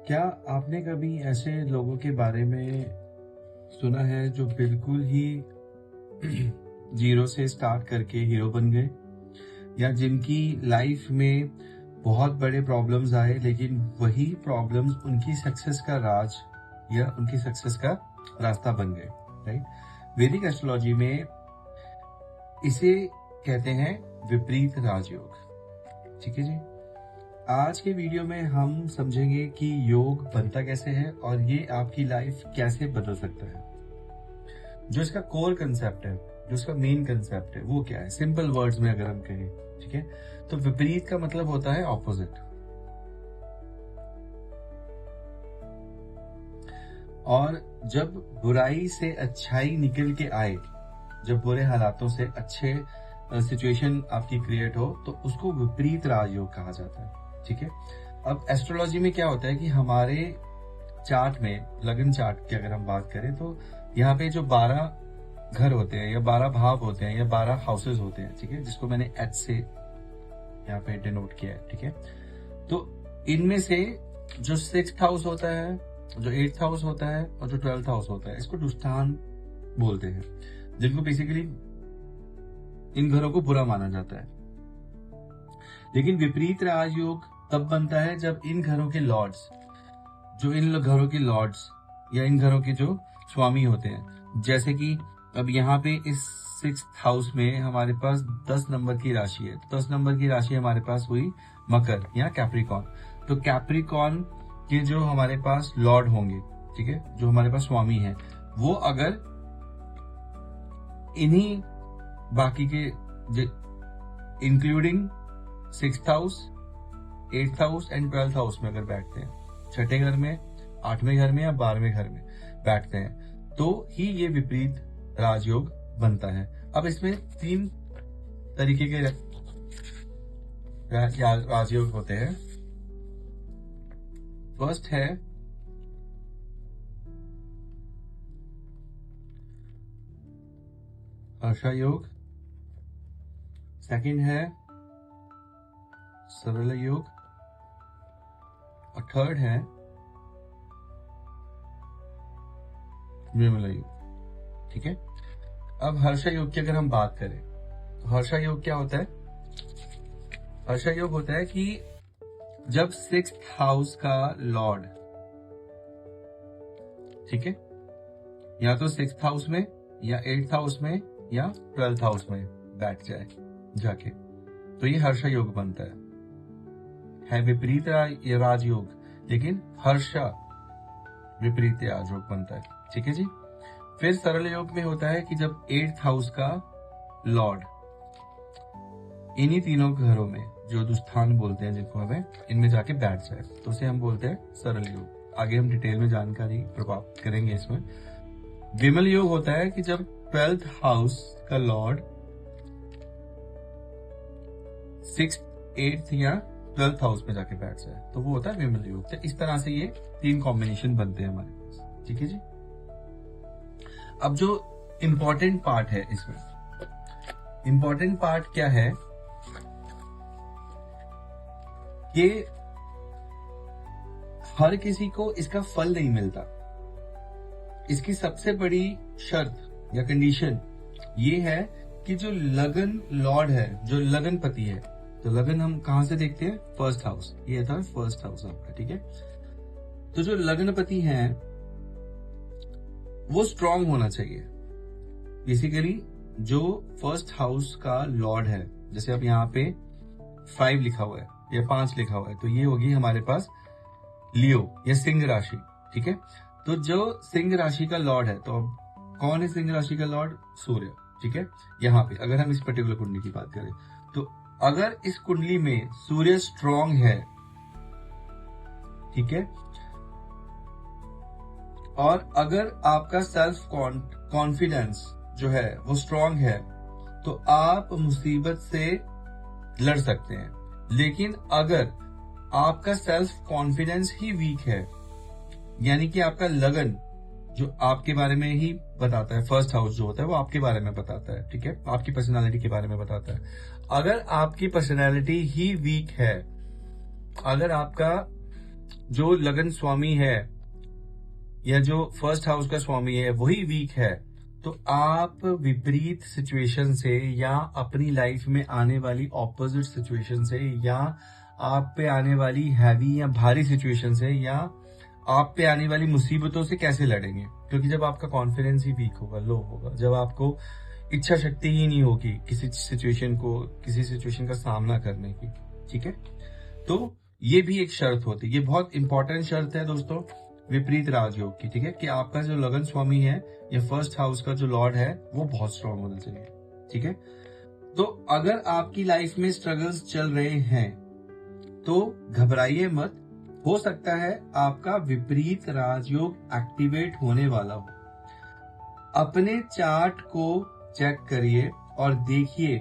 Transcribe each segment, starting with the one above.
क्या आपने कभी ऐसे लोगों के बारे में सुना है जो बिल्कुल ही जीरो से स्टार्ट करके हीरो बन गए, या जिनकी लाइफ में बहुत बड़े प्रॉब्लम्स आए लेकिन वही प्रॉब्लम्स उनकी सक्सेस का राज या उनकी सक्सेस का रास्ता बन गए, राइट? वैदिक एस्ट्रोलॉजी में इसे कहते हैं विपरीत राजयोग। ठीक है जी। आज के वीडियो में हम समझेंगे कि योग बनता कैसे है और ये आपकी लाइफ कैसे बदल सकता है। जो इसका कोर कंसेप्ट है, जो इसका मेन कंसेप्ट है, वो क्या है? सिंपल वर्ड्स में अगर हम कहें, ठीक है, तो विपरीत का मतलब होता है ऑपोजिट। और जब बुराई से अच्छाई निकल के आए, जब बुरे हालातों से अच्छे सिचुएशन आपकी क्रिएट हो, तो उसको विपरीत राजयोग कहा जाता है। ठीक है। अब एस्ट्रोलॉजी में क्या होता है कि हमारे चार्ट में, लगन चार्ट की अगर हम बात करें, तो यहाँ पे जो 12 घर होते हैं या 12 भाव होते हैं या 12 हाउसेस होते हैं, ठीक है, जिसको मैंने एच से यहाँ पे डिनोट किया है। ठीक है। तो इनमें से जो 6th हाउस होता है, जो 8th हाउस होता है और जो 12th हाउस होता है, इसको दुष्टान बोलते हैं, जिनको बेसिकली इन घरों को बुरा माना जाता है। लेकिन विपरीत राजयोग तब बनता है जब इन घरों के लॉर्ड्स, जो इन घरों के लॉर्ड्स या इन घरों के जो स्वामी होते हैं, जैसे कि अब यहाँ पे इस 6th हाउस में हमारे पास 10 नंबर की राशि है, तो 10 नंबर की राशि हमारे पास हुई मकर या कैप्रिकॉन। तो कैप्रिकॉन के जो हमारे पास लॉर्ड होंगे, ठीक है, जो हमारे पास स्वामी है, वो अगर इन्हीं बाकी के including 6th house, 8th house and 12th house में अगर बैठते हैं, 6ठे घर में, 8वें घर में या 12वें घर में बैठते हैं, तो ही ये विपरीत राजयोग बनता है। अब इसमें 3 तरीके के राजयोग होते हैं। फर्स्ट है हर्षा योग, सेकंड है सरल योग और थर्ड है विमल योग। ठीक है। अब हर्षा योग की अगर हम बात करें, तो हर्षा योग क्या होता है? हर्षा योग होता है कि जब 6th हाउस का लॉर्ड, ठीक है, या तो 6th हाउस में या 8th हाउस में या 12th हाउस में बैठ जाए जाके, तो ये हर्षा योग बनता है विपरीत राजयोग, लेकिन हर्षा विपरीत राजयोग बनता है। ठीक है जी। फिर सरल योग में होता है कि जब 8th हाउस का लॉर्ड इन्हीं तीनों घरों में, जो दुष्टान बोलते हैं जिनको हमें, इनमें जाके बैठ जाए, तो उसे हम बोलते हैं सरल योग। आगे हम डिटेल में जानकारी प्राप्त करेंगे इसमें। विमल योग होता है कि जब 12th हाउस का लॉर्ड 6th, 8th या 12th हाउस में जाके बैठ जाए, तो वो होता है विमल योग। तो इस तरह से ये 3 कॉम्बिनेशन बनते हैं हमारे पास। ठीक है जी। अब जो इंपॉर्टेंट पार्ट है इसमें, इंपॉर्टेंट पार्ट क्या है कि हर किसी को इसका फल नहीं मिलता। इसकी सबसे बड़ी शर्त या कंडीशन ये है कि जो लगन लॉर्ड है, जो लगन पति है, तो लगन हम कहां से देखते हैं? 1st house. ये था 1st हाउस आपका। ठीक है। तो जो लग्नपति है वो स्ट्रांग होना चाहिए। बेसिकली जो 1st हाउस का लॉर्ड है, जैसे अब यहाँ पे 5 लिखा हुआ है या 5 लिखा हुआ है, तो ये होगी हमारे पास लियो या सिंह राशि। ठीक है। तो जो सिंह राशि का लॉर्ड है, तो अब कौन है सिंह राशि का लॉर्ड? सूर्य। ठीक है। यहाँ पे अगर हम इस पर्टिकुलर कुंडली की बात करें, तो अगर इस कुंडली में सूर्य स्ट्रांग है, ठीक है, और अगर आपका सेल्फ कॉन्फिडेंस जो है वो स्ट्रांग है, तो आप मुसीबत से लड़ सकते हैं। लेकिन अगर आपका सेल्फ कॉन्फिडेंस ही वीक है, यानी कि आपका लगन जो आपके बारे में ही बताता है, 1st हाउस जो होता है वो आपके बारे में बताता है, ठीक है, आपकी पर्सनालिटी के बारे में बताता है। अगर आपकी पर्सनालिटी ही वीक है, अगर आपका जो लगन स्वामी है या जो फर्स्ट हाउस का स्वामी है वही वीक है, तो आप विपरीत सिचुएशन से या अपनी लाइफ में आने वाली ऑपोजिट सिचुएशन से या आप पे आने वाली हैवी या भारी सिचुएशन से या आप पे आने वाली मुसीबतों से कैसे लड़ेंगे? क्योंकि जब आपका कॉन्फिडेंस ही वीक होगा, लो होगा, जब आपको इच्छा शक्ति ही नहीं होगी किसी सिचुएशन का सामना करने की, ठीक है? तो ये भी एक शर्त होती है, ये बहुत इंपॉर्टेंट शर्त है दोस्तों विपरीत राजयोग की, ठीक है? कि आपका जो लगन स्वामी है या फर्स्ट हाउस का जो लॉर्ड है वो बहुत स्ट्रांग होना चाहिए, ठीक है? तो अगर आपकी लाइफ में स्ट्रगल्स चल रहे हैं तो घबराइए मत, हो सकता है आपका विपरीत राजयोग एक्टिवेट होने वाला हो। अपने चार्ट को चेक करिए और देखिए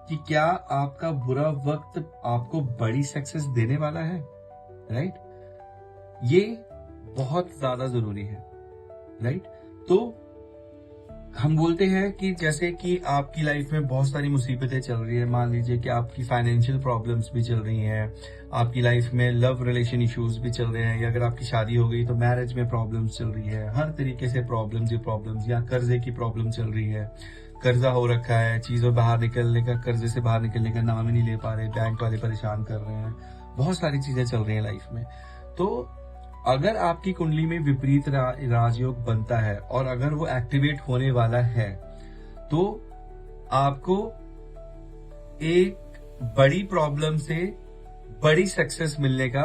कि क्या आपका बुरा वक्त आपको बड़ी सक्सेस देने वाला है, राइट? ये बहुत ज्यादा जरूरी है, राइट? तो हम बोलते हैं कि जैसे कि आपकी लाइफ में बहुत सारी मुसीबतें चल रही है, मान लीजिए कि आपकी फाइनेंशियल प्रॉब्लम्स भी चल रही हैं, आपकी लाइफ में लव रिलेशन इश्यूज भी चल रहे हैं, या अगर आपकी शादी हो गई तो मैरिज में प्रॉब्लम्स चल रही है, हर तरीके से प्रॉब्लम्स या कर्जे की प्रॉब्लम चल रही है, कर्जा हो रखा है, चीजों बाहर निकलने का, कर्जे से बाहर निकलने का नाम ही नहीं ले पा रहे, बैंक वाले परेशान कर रहे हैं, बहुत सारी चीजें चल रही है लाइफ में। तो अगर आपकी कुंडली में विपरीत राजयोग बनता है और अगर वो एक्टिवेट होने वाला है तो आपको एक बड़ी प्रॉब्लम से बड़ी सक्सेस मिलने का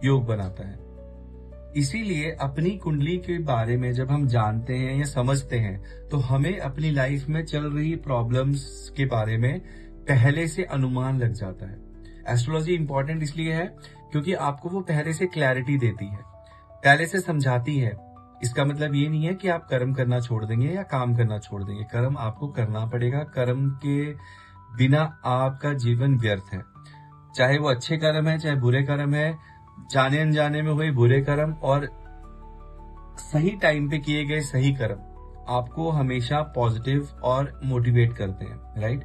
योग बनाता है। इसीलिए अपनी कुंडली के बारे में जब हम जानते हैं या समझते हैं तो हमें अपनी लाइफ में चल रही प्रॉब्लम्स के बारे में पहले से अनुमान लग जाता है। एस्ट्रोलॉजी इंपॉर्टेंट इसलिए है क्योंकि आपको वो पहले से क्लैरिटी देती है, पहले से समझाती है। इसका मतलब ये नहीं है कि आप कर्म करना छोड़ देंगे या काम करना छोड़ देंगे, कर्म आपको करना पड़ेगा, कर्म के बिना आपका जीवन व्यर्थ है। चाहे वो अच्छे कर्म है चाहे बुरे कर्म है, जाने अनजाने में हुए बुरे कर्म और सही टाइम पे किए गए सही कर्म आपको हमेशा पॉजिटिव और मोटिवेट करते हैं, राइट?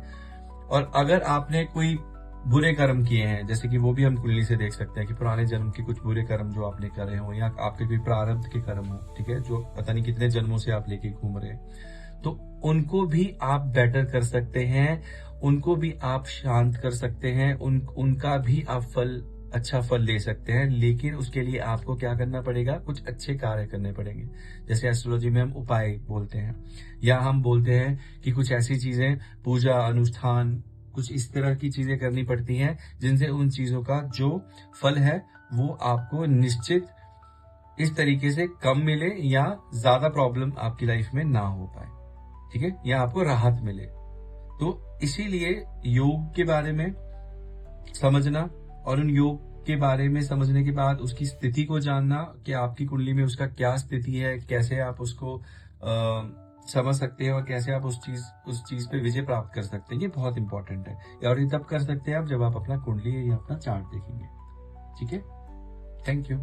और अगर आपने कोई बुरे कर्म किए हैं, जैसे कि वो भी हम कुंडली से देख सकते हैं कि पुराने जन्म के कुछ बुरे कर्म जो आपने करे हो या आपके कोई प्रारब्ध के कर्म हो, ठीक है, जो पता नहीं कितने जन्मों से आप लेके घूम रहे हैं, तो उनको भी आप बेटर कर सकते हैं, उनको भी आप शांत कर सकते हैं, उनका भी आप अच्छा फल ले सकते हैं। लेकिन उसके लिए आपको क्या करना पड़ेगा? कुछ अच्छे कार्य करने पड़ेंगे। जैसे एस्ट्रोलॉजी में हम उपाय बोलते हैं या हम बोलते हैं कि कुछ ऐसी चीजें, पूजा अनुष्ठान, कुछ इस तरह की चीजें करनी पड़ती हैं जिनसे उन चीजों का जो फल है वो आपको निश्चित इस तरीके से कम मिले या ज्यादा प्रॉब्लम आपकी लाइफ में ना हो पाए, ठीक है, या आपको राहत मिले। तो इसीलिए योग के बारे में समझना और उन योग के बारे में समझने के बाद उसकी स्थिति को जानना कि आपकी कुंडली में उसका क्या स्थिति है, कैसे आप उसको समझ सकते हैं और कैसे आप उस चीज पे विजय प्राप्त कर सकते हैं, ये बहुत इंपॉर्टेंट है। और ये तब कर सकते हैं आप जब आप अपना कुंडली या अपना चार्ट देखेंगे, ठीक है? Thank you.